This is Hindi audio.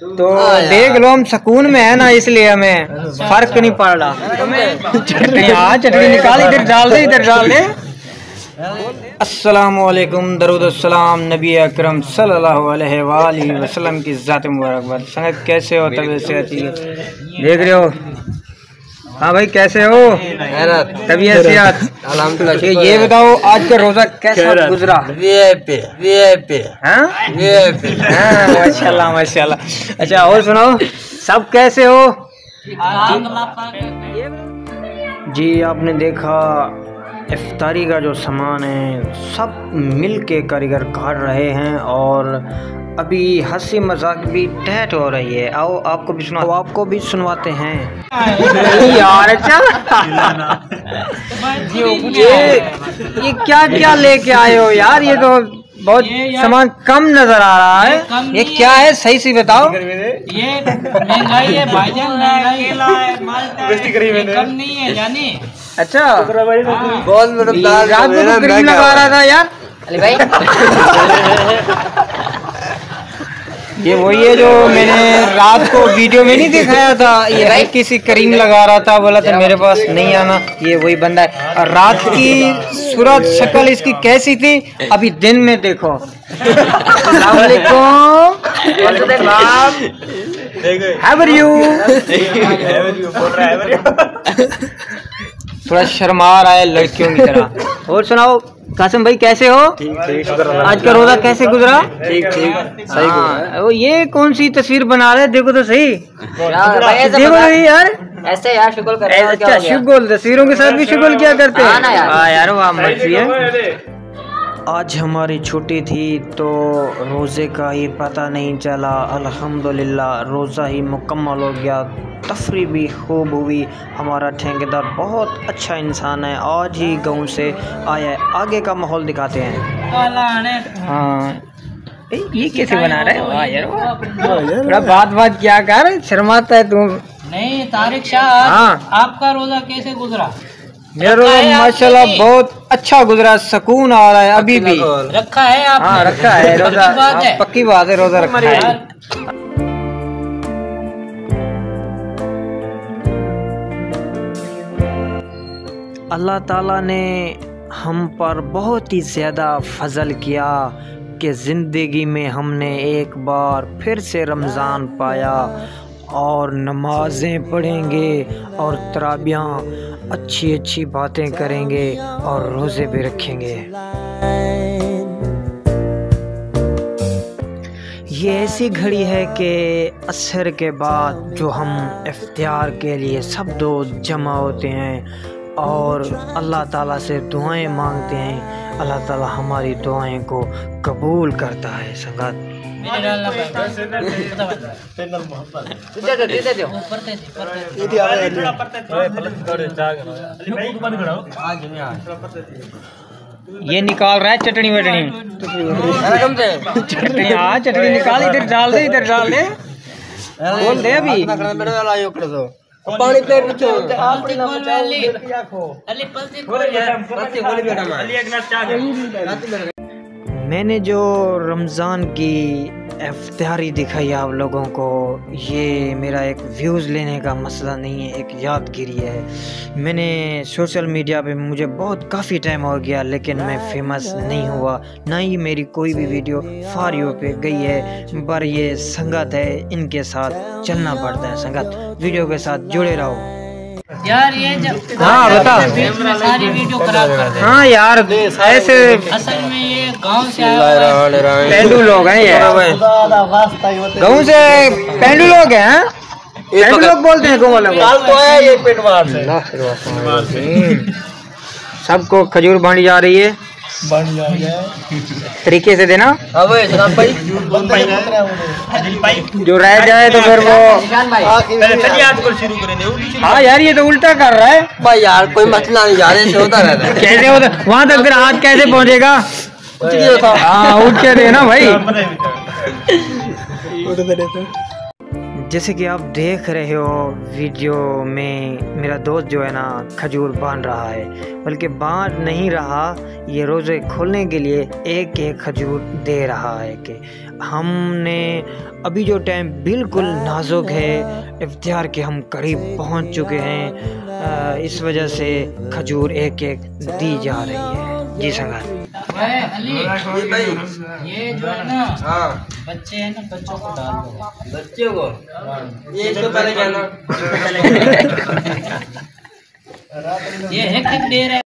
तो देख लो हम सुकून में है ना, इसलिए हमें फर्क नहीं पड़ रहा। चटनी निकाल, इधर डाल दे, इधर डाल दे। अस्सलामुअलैकुम, दरूद अस्सलाम नबी अकरम सल्लल्लाहु अलैहि वसल्लम की ज़ात मुबारकबाद। संगत कैसे हो? तबीयत से अच्छी है, देख रहे हो? हाँ भाई कैसे हो? तबीयत से अल्हम्दुलिल्लाह। ये बताओ आज का रोजा कैसा गुजरा? माशाल्लाह माशाल्लाह। अच्छा और सुनाओ, सब कैसे हो? जी आपने देखा इफ्तारी का जो सामान है सब मिल के कारीगर काट रहे हैं और अभी हंसी मजाक भी टैट हो रही है। आओ आपको भी सुना, आपको भी सुनवाते हैं यार। अच्छा ये क्या क्या लेके आए हो यार? ये तो बहुत सामान कम नजर आ रहा है। ये क्या है सही से बताओ। ये महंगाई है भाईजान, महंगाई है, कम नहीं है जानी। अच्छा बहुत रात को क्रीम लगा रहा था यार अली भाई। ये वही है जो मैंने रात को वीडियो में नहीं दिखाया था, ये हल्की सी क्रीम लगा रहा था, बोला था मेरे पास नहीं आना। ये वही बंदा है। और रात की सूरत शक्ल इसकी कैसी थी अभी दिन में देखो। अस्सलाम वालेकुम, हाउ आर यू? थोड़ा शर्मा रहा है लड़कियों की तरह। और सुनाओ कासिम भाई कैसे हो? ठीक। आज का रोजा कैसे गुजरा? ठीक सही गुजरा। ये कौन सी तस्वीर बना रहे? देखो तो सही देखो यार, ऐसे यार शुक्र कर। अच्छा शुक्र, तस्वीरों के साथ भी शुक्र क्या करते हैं यार, वाह मर्जी है। आज हमारी छुट्टी थी तो रोज़े का ही पता नहीं चला। अल्हम्दुलिल्लाह रोज़ा ही मुकम्मल हो गया, तफरी भी खूब हुई। हमारा ठेकेदार बहुत अच्छा इंसान है, आज ही गाँव से आया है। आगे का माहौल दिखाते हैं। हाँ ये कैसे बना रहे हो? वाह यार, थोड़ा बात क्या कर, शर्माता है तू? नहीं तारिक शाह, हाँ आपका रोजा कैसे गुजरा? मेरा रोजा माशाल्लाह बहुत अच्छा गुजरा, सुकून आ रहा है अभी भी। रखा है आपने? हाँ रखा है रोजा, पक्की बात है, रोजा रखा है। अल्लाह ताला ने हम पर बहुत ही ज़्यादा फजल किया कि ज़िंदगी में हमने एक बार फिर से रमज़ान पाया और नमाज़ें पढ़ेंगे और तराबियाँ अच्छी अच्छी बातें करेंगे और रोज़े भी रखेंगे। ये ऐसी घड़ी है कि असर के बाद जो हम इफ्तियार के लिए सब दोस्त जमा होते हैं और अल्लाह ताला से दुआएं मांगते हैं। अल्लाह ताला हमारी दुआएं को कबूल करता है। संगत ये निकाल रहा है चटनी वटनी। चटनी हाँ चटनी निकाल, इधर डाल दे, इधर डाल दे, बोल दे अभी। पानी मैंने जो रमज़ान की इफ्तियारी दिखाई आप लोगों को, ये मेरा एक व्यूज़ लेने का मसला नहीं है, एक यादगिरी है। मैंने सोशल मीडिया पे मुझे बहुत काफ़ी टाइम हो गया लेकिन मैं फेमस नहीं हुआ, ना ही मेरी कोई भी वीडियो फॉर यू पे गई है। पर ये संगत है, इनके साथ चलना पड़ता है। संगत वीडियो के साथ जुड़े रहो यार। ये जब हाँ बता सारी वीडियो खराब कर दे। हाँ यार ऐसे असल में ये गांव से पेंडू लोग हैं, ये गाँव से पेंडू लोग हैं। पेंडू लोग बोलते हैं गाँव वालों को। सबको खजूर बांटी जा रही है, तरीके से देना। जो रह जाए तो फिर वो हाँ यार ये तो उल्टा कर रहा है भाई यार, कोई मसला नहीं, जा रहे होता रहता है। कैसे होता वहां तक, फिर हाथ कैसे पहुंचेगा? हाँ उठ के देना भाई। जैसे कि आप देख रहे हो वीडियो में, मेरा दोस्त जो है ना खजूर बांध रहा है, बल्कि बांध नहीं रहा, ये रोज़े खोलने के लिए एक एक खजूर दे रहा है। कि हमने अभी जो टाइम बिल्कुल नाजुक है, इफ्तियार के हम करीब पहुंच चुके हैं, इस वजह से खजूर एक एक दी जा रही है। जी संगार अली, ये जो है ना बच्चे हैं ना, बच्चों को डाल दो, बच्चों को ये तो पहले जाना ये है कितनी देर है।